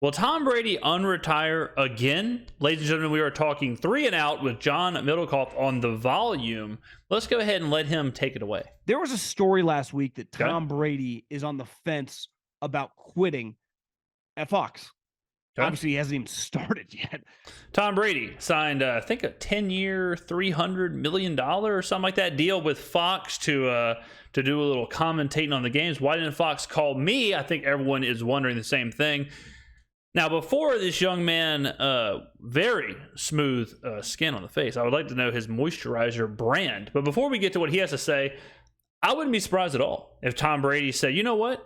Will Tom Brady unretire again? Ladies and gentlemen, we are talking 3 and Out with John Middlecoff on the volume. Let's go ahead and let him take it away. There was a story last week that Tom Brady is on the fence about quitting at Fox. Okay. Obviously, he hasn't even started yet. Tom Brady signed, I think, a 10-year, $300 million or something like that deal with Fox to do a little commentating on the games. Why didn't Fox call me? I think everyone is wondering the same thing. Now, before this young man, very smooth skin on the face, I would like to know his moisturizer brand. But before we get to what he has to say, I wouldn't be surprised at all if Tom Brady said, you know what,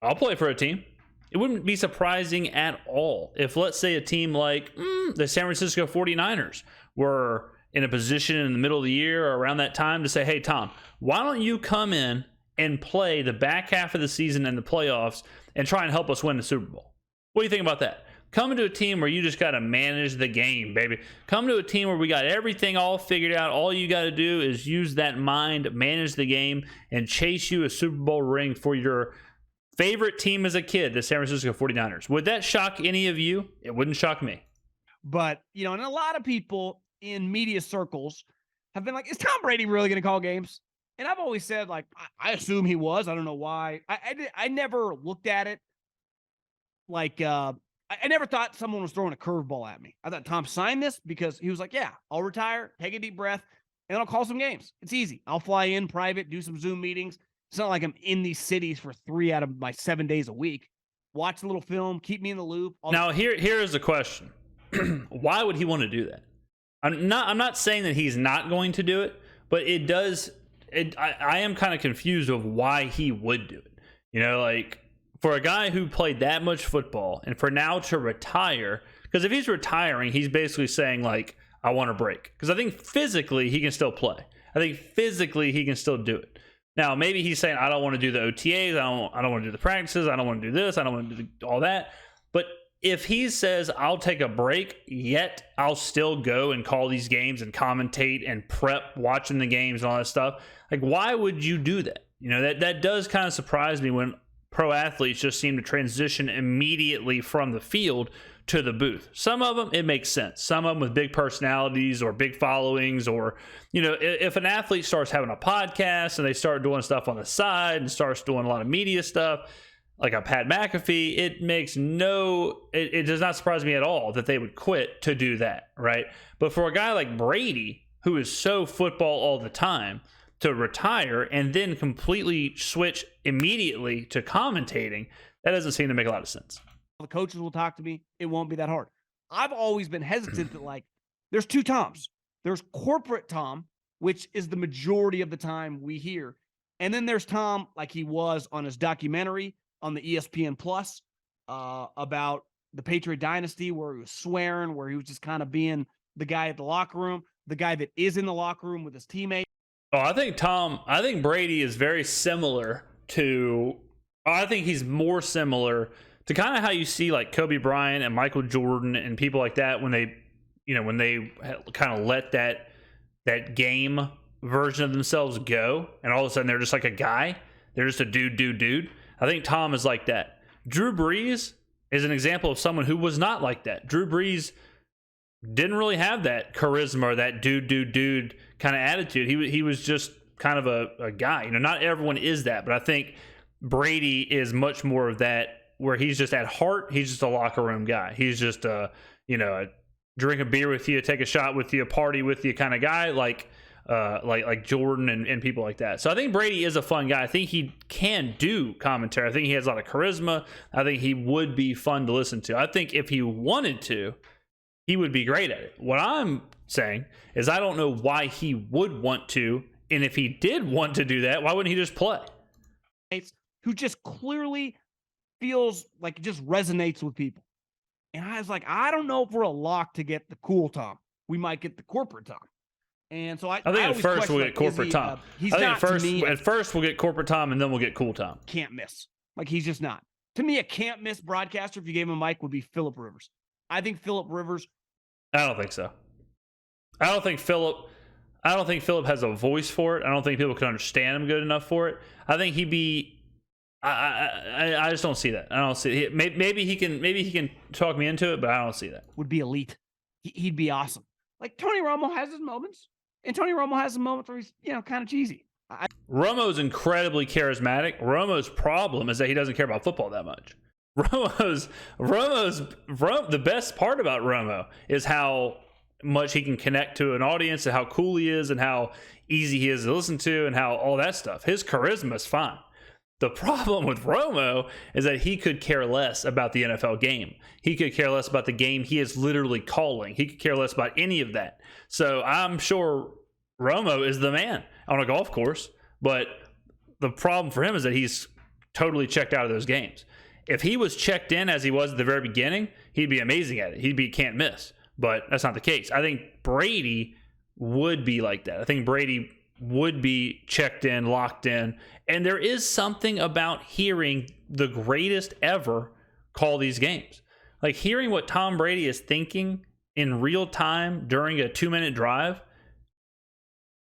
I'll play for a team. It wouldn't be surprising at all if, let's say, a team like the San Francisco 49ers were in a position in the middle of the year or around that time to say, hey, Tom, why don't you come in and play the back half of the season and the playoffs and try and help us win the Super Bowl? What do you think about that? Come to a team where you just got to manage the game, baby. Come to a team where we got everything all figured out. All you got to do is use that mind, manage the game, and chase you a Super Bowl ring for your favorite team as a kid, the San Francisco 49ers. Would that shock any of you? It wouldn't shock me. But, you know, and a lot of people in media circles have been like, is Tom Brady really going to call games? And I've always said, like, I assume he was. I don't know why. I never looked at it. Like, I never thought someone was throwing a curveball at me. I thought Tom signed this because he was like, yeah, I'll retire, take a deep breath, and I'll call some games. It's easy. I'll fly in private, do some Zoom meetings. It's not like I'm in these cities for 3 out of my 7 days a week. Watch a little film, keep me in the loop. Now, here is the question. Why would he want to do that? I'm not saying that he's not going to do it, but it does. I am kind of confused of why he would do it. You know, like, for a guy who played that much football and for now to retire, because if he's retiring, he's basically saying, like, I want a break. Because I think physically he can still play. I think physically he can still do it. Now, maybe he's saying, I don't want to do the OTAs. I don't want to do the practices. I don't want to do this. I don't want to do all that. But if he says, I'll take a break, yet I'll still go and call these games and commentate and prep watching the games and all that stuff, like, why would you do that? You know, that does kind of surprise me when pro athletes just seem to transition immediately from the field to the booth. Some of them, it makes sense. Some of them with big personalities or big followings, or, you know, if an athlete starts having a podcast and they start doing stuff on the side and starts doing a lot of media stuff, like a Pat McAfee, it does not surprise me at all that they would quit to do that, right? But for a guy like Brady, who is so football all the time, to retire and then completely switch immediately to commentating, that doesn't seem to make a lot of sense. The coaches will talk to me. It won't be that hard. I've always been hesitant that, like, there's 2 Toms. There's corporate Tom, which is the majority of the time we hear. And then there's Tom, like he was on his documentary on the ESPN Plus about the Patriot Dynasty, where he was swearing, where he was just kind of being the guy at the locker room, the guy that is in the locker room with his teammates. Oh, I think Brady is very similar to, I think he's more similar to kind of how you see like Kobe Bryant and Michael Jordan and people like that when they kind of let that game version of themselves go, and all of a sudden they're just like a guy. They're just a dude. I think Tom is like that. Drew Brees is an example of someone who was not like that. Drew Brees didn't really have that charisma or that dude kind of attitude. He was just kind of a guy. You know, not everyone is that, but I think Brady is much more of that, where he's just at heart, he's just a locker room guy. He's just a drink a beer with you, take a shot with you, party with you kind of guy, like Jordan and people like that. So I think Brady is a fun guy. I think he can do commentary. I think he has a lot of charisma. I think he would be fun to listen to. I think if he wanted to, he would be great at it. What I'm saying is I don't know why he would want to, and if he did want to do that, why wouldn't he just play? Who just clearly feels like it just resonates with people. And I was like, I don't know if we're a lock to get the cool Tom. We might get the corporate Tom. And so I think at first we'll get corporate Tom. At first we'll get corporate Tom, and then we'll get cool Tom. Can't miss. Like, he's just not. To me, a can't miss broadcaster, if you gave him a mic, would be Phillip Rivers. I think Phillip Rivers. I don't think so. I don't think Phillip has a voice for it. I don't think people can understand him good enough for it. I think he'd be I just don't see that. I don't see it. Maybe he can talk me into it, but I don't see that. Would be elite. He'd be awesome. Like Tony Romo has his moments, and Tony Romo has some moments where he's kind of cheesy. Romo's incredibly charismatic. Romo's problem is that he doesn't care about football that much. The best part about Romo is how much he can connect to an audience and how cool he is and how easy he is to listen to and how all that stuff. His charisma is fine. The problem with Romo is that he could care less about the NFL game. He could care less about the game he is literally calling. He could care less about any of that. So I'm sure Romo is the man on a golf course, but the problem for him is that he's totally checked out of those games. If he was checked in as he was at the very beginning, he'd be amazing at it. He'd be can't miss, but that's not the case. I think Brady would be like that. I think Brady would be checked in, locked in, and there is something about hearing the greatest ever call these games. Like hearing what Tom Brady is thinking in real time during a 2-minute drive.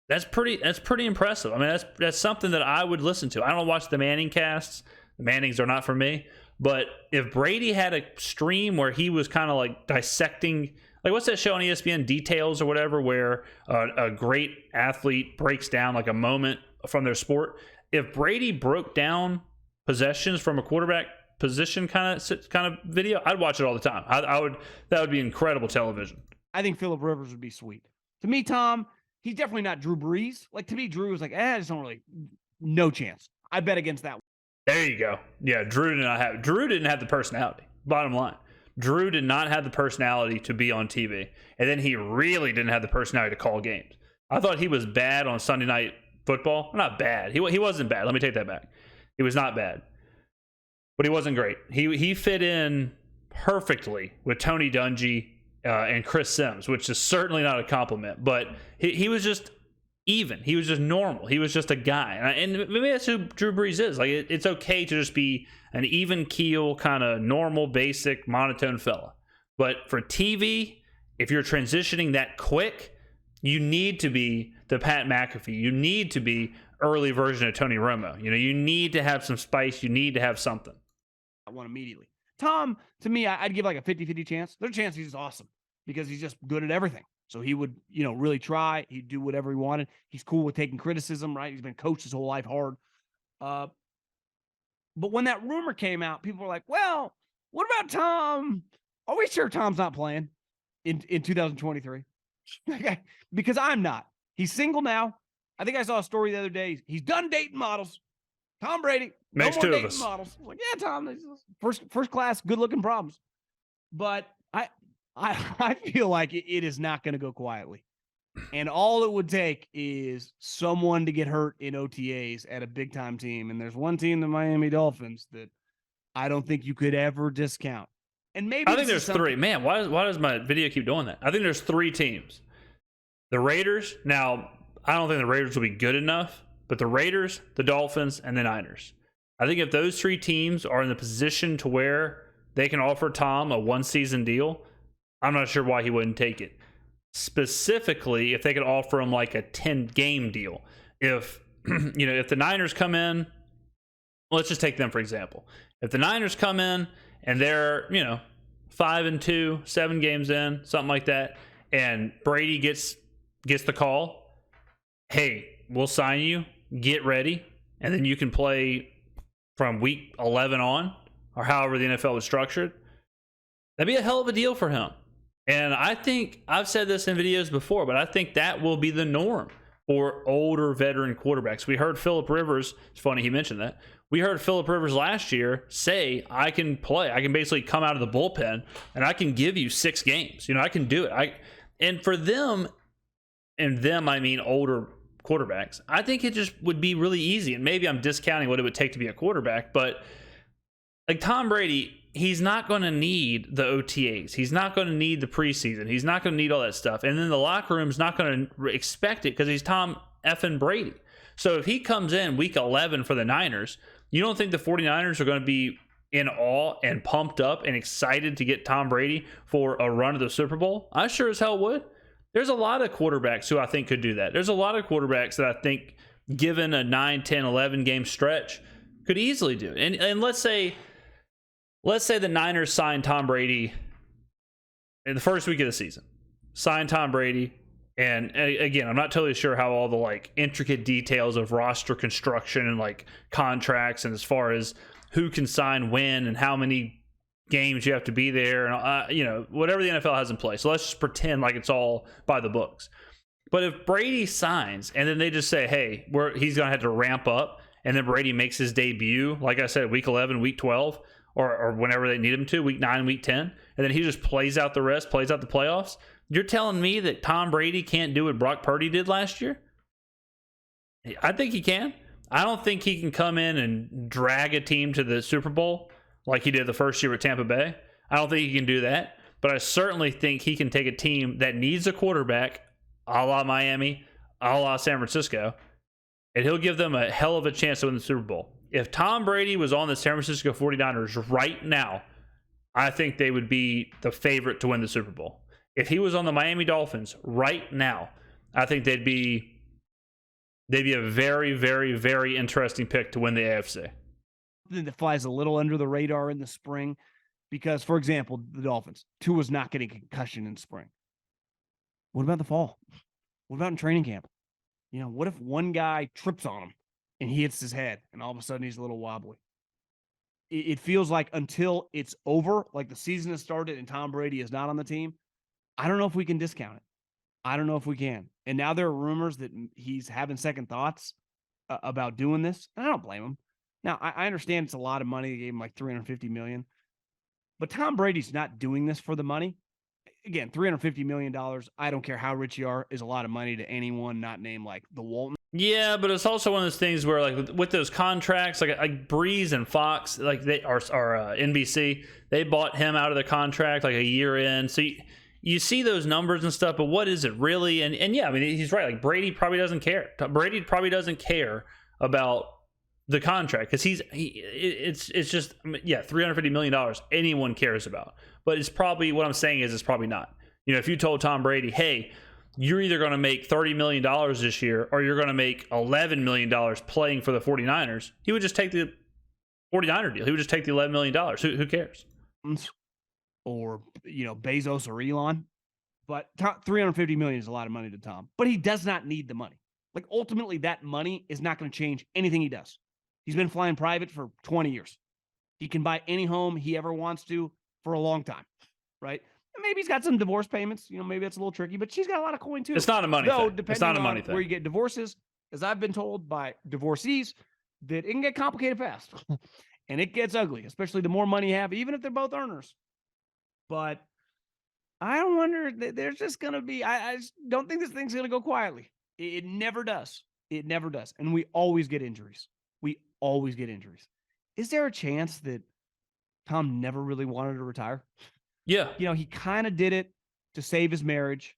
That's pretty impressive. I mean, that's something that I would listen to. I don't watch the Manning casts. The Mannings are not for me. But if Brady had a stream where he was kind of like dissecting, like what's that show on ESPN, Details or whatever, where a great athlete breaks down like a moment from their sport. If Brady broke down possessions from a quarterback position kind of video, I'd watch it all the time. That would be incredible television. I think Phillip Rivers would be sweet. To me, Tom, he's definitely not Drew Brees. Like to me, Drew is like, I just don't really, no chance. I bet against that one. There you go. Yeah, Drew didn't have the personality. Bottom line. Drew did not have the personality to be on TV. And then he really didn't have the personality to call games. I thought he was bad on Sunday Night Football. Not bad. He wasn't bad. Let me take that back. He was not bad. But he wasn't great. He fit in perfectly with Tony Dungy and Chris Sims, which is certainly not a compliment. But he was just even. He was just normal. He was just a guy. And maybe that's who Drew Brees is. Like it's okay to just be an even keel, kind of normal, basic, monotone fella. But for TV, if you're transitioning that quick, you need to be the Pat McAfee. You need to be early version of Tony Romo. You need to have some spice. You need to have something. I want immediately. Tom, to me, I'd give like a 50-50 chance. There's a chance he's awesome because he's just good at everything. So he would, really try. He'd do whatever he wanted. He's cool with taking criticism, right? He's been coached his whole life hard. But when that rumor came out, people were like, well, what about Tom? Are we sure Tom's not playing in 2023? Because I'm not. He's single now. I think I saw a story the other day. He's done dating models. Tom Brady. Makes no more two of dating us. models. I'm like, yeah, Tom, first class, good looking problems. But I feel like it is not going to go quietly. And all it would take is someone to get hurt in OTAs at a big time team. And there's one team, the Miami Dolphins, that I don't think you could ever discount. And maybe I think there's three. Man, why does my video keep doing that? I think there's three teams. The Raiders. Now, I don't think the Raiders will be good enough, but the Raiders, the Dolphins, and the Niners. I think if those three teams are in the position to where they can offer Tom a one-season deal, I'm not sure why he wouldn't take it. Specifically, if they could offer him like a 10-game deal. If if the Niners come in, let's just take them for example. If the Niners come in and they're 5-2, 7 games in, something like that, and Brady gets the call, hey, we'll sign you, get ready, and then you can play from week 11 on, or however the NFL is structured. That'd be a hell of a deal for him. And I think, I've said this in videos before, but I think that will be the norm for older veteran quarterbacks. We heard Phillip Rivers, it's funny he mentioned that, we heard Phillip Rivers last year say, I can play. I can basically come out of the bullpen, and I can give you 6 games. I can do it. And for them, and them I mean older quarterbacks, I think it just would be really easy. And maybe I'm discounting what it would take to be a quarterback, but like Tom Brady, he's not going to need the OTAs. He's not going to need the preseason. He's not going to need all that stuff. And then the locker room's not going to expect it because he's Tom effing Brady. So if he comes in week 11 for the Niners, you don't think the 49ers are going to be in awe and pumped up and excited to get Tom Brady for a run of the Super Bowl? I sure as hell would. There's a lot of quarterbacks who I think could do that. There's a lot of quarterbacks that I think, given a 9, 10, 11 game stretch, Could easily do it. And let's say the Niners sign Tom Brady in the first week of the season. Sign Tom Brady. And again, I'm not totally sure how all the like intricate details of roster construction and like contracts and as far as who can sign when and how many games you have to be there and whatever the NFL has in place. So let's just pretend like it's all by the books. But if Brady signs and then they just say, hey, he's going to have to ramp up, and then Brady makes his debut, like I said, week 11, week 12, or whenever they need him to, week 9, week 10, and then he just plays out the rest, plays out the playoffs, you're telling me that Tom Brady can't do what Brock Purdy did last year? I think he can. I don't think he can come in and drag a team to the Super Bowl like he did the first year with Tampa Bay. I don't think he can do that. But I certainly think he can take a team that needs a quarterback, a la Miami, a la San Francisco, and he'll give them a hell of a chance to win the Super Bowl. If Tom Brady was on the San Francisco 49ers right now, I think they would be the favorite to win the Super Bowl. If he was on the Miami Dolphins right now, I think they'd be a very, very, very interesting pick to win the AFC. That flies a little under the radar in the spring because, for example, the Dolphins, Tua's not getting a concussion in spring. What about the fall? What about in training camp? What if one guy trips on him and he hits his head and all of a sudden he's a little wobbly? It feels like until it's over, like the season has started and Tom Brady is not on the team, I don't know if we can discount it. I don't know if we can. And now there are rumors that he's having second thoughts about doing this. And I don't blame him. Now, I understand it's a lot of money. They gave him like $350 million. But Tom Brady's not doing this for the money. Again, $350 million, I don't care how rich you are, is a lot of money to anyone not named like the Walton. Yeah, but it's also one of those things where like with those contracts, like Breeze and Fox, like they are NBC, they bought him out of the contract like a year in. So you see those numbers and stuff, but what is it really? And yeah, I mean, he's right. Like Brady probably doesn't care. Brady probably doesn't care about the contract because it's just, yeah, $350 million anyone cares about. But it's probably, what I'm saying is it's probably not. If you told Tom Brady, hey, you're either going to make $30 million this year or you're going to make $11 million playing for the 49ers, he would just take the 49er deal. He would just take the $11 million. Who cares? Or, Bezos or Elon. But $350 million is a lot of money to Tom. But he does not need the money. Like, ultimately, that money is not going to change anything he does. He's been flying private for 20 years. He can buy any home he ever wants to for a long time, right? And maybe he's got some divorce payments. Maybe it's a little tricky, but she's got a lot of coin, too. It's not a money thing. It's not a money thing. Where you get divorces, as I've been told by divorcees, that it can get complicated fast. And it gets ugly, especially the more money you have, even if they're both earners. But I don't wonder, there's just going to be, I just don't think this thing's going to go quietly. It never does. It never does. And we always get injuries. Is there a chance that Tom never really wanted to retire? Yeah. He kind of did it to save his marriage.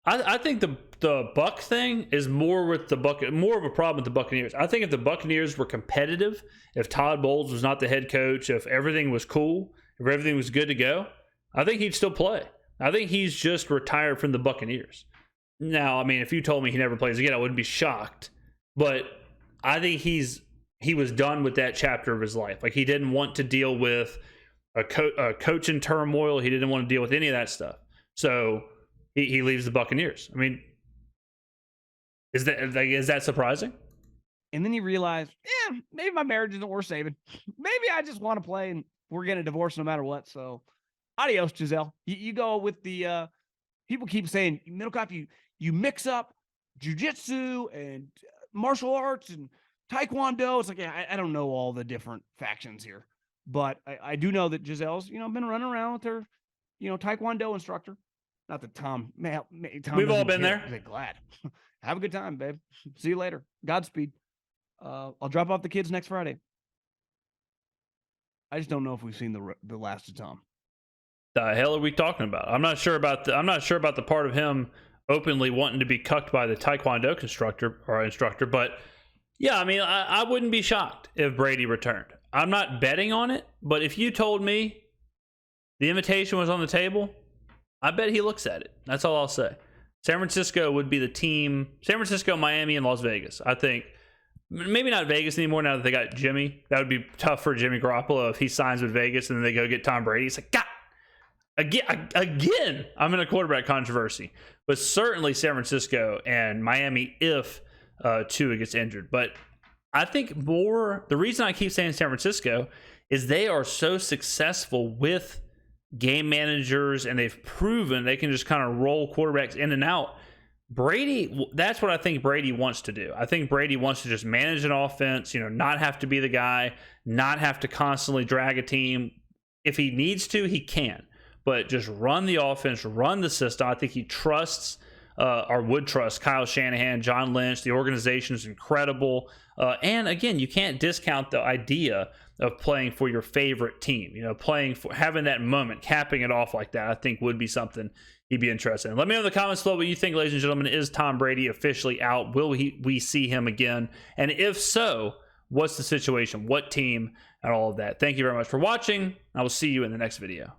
I think the Buck thing is more of a problem with the Buccaneers. I think if the Buccaneers were competitive, if Todd Bowles was not the head coach, if everything was cool, if everything was good to go, I think he'd still play. I think he's just retired from the Buccaneers. Now, I mean, if you told me he never plays again, I wouldn't be shocked. But I think he was done with that chapter of his life. Like, he didn't want to deal with a coach in turmoil. He didn't want to deal with any of that stuff. So he leaves the Buccaneers. I mean, is that surprising? And then he realized, maybe my marriage isn't worth saving. Maybe I just want to play and we're getting a divorce no matter what. So adios, Giselle. You go with the people keep saying, Middlecoff, you mix up jiu-jitsu and martial arts and taekwondo. It's like, I don't know all the different factions here, but I do know that Giselle's, been running around with her, taekwondo instructor. Not that Tom we've all been there. They're glad. Have a good time, babe. See you later. Godspeed. I'll drop off the kids next Friday. I just don't know if we've seen the last of Tom. The hell are we talking about? I'm not sure about the part of him openly wanting to be cucked by the taekwondo instructor, but yeah, I mean, I wouldn't be shocked if Brady returned. I'm not betting on it, but if you told me the invitation was on the table, I bet he looks at it. That's all I'll say. San Francisco would be the team. San Francisco, Miami, and Las Vegas. I think maybe not Vegas anymore now that they got Jimmy. That would be tough for Jimmy Garoppolo if he signs with Vegas and then they go get Tom Brady. It's like, God, again, I'm in a quarterback controversy. But certainly San Francisco and Miami if Tua gets injured. But I think the reason I keep saying San Francisco is they are so successful with game managers and they've proven they can just kind of roll quarterbacks in and out. Brady, that's what I think Brady wants to do. I think Brady wants to just manage an offense, not have to be the guy, not have to constantly drag a team. If he needs to, he can. But just run the offense, run the system. I think he trusts or would trust Kyle Shanahan, John Lynch. The organization is incredible. And again, you can't discount the idea of playing for your favorite team. Playing for having that moment, capping it off like that, I think would be something he'd be interested in. Let me know in the comments below what you think, ladies and gentlemen. Is Tom Brady officially out? Will we see him again? And if so, what's the situation? What team? And all of that. Thank you very much for watching. I will see you in the next video.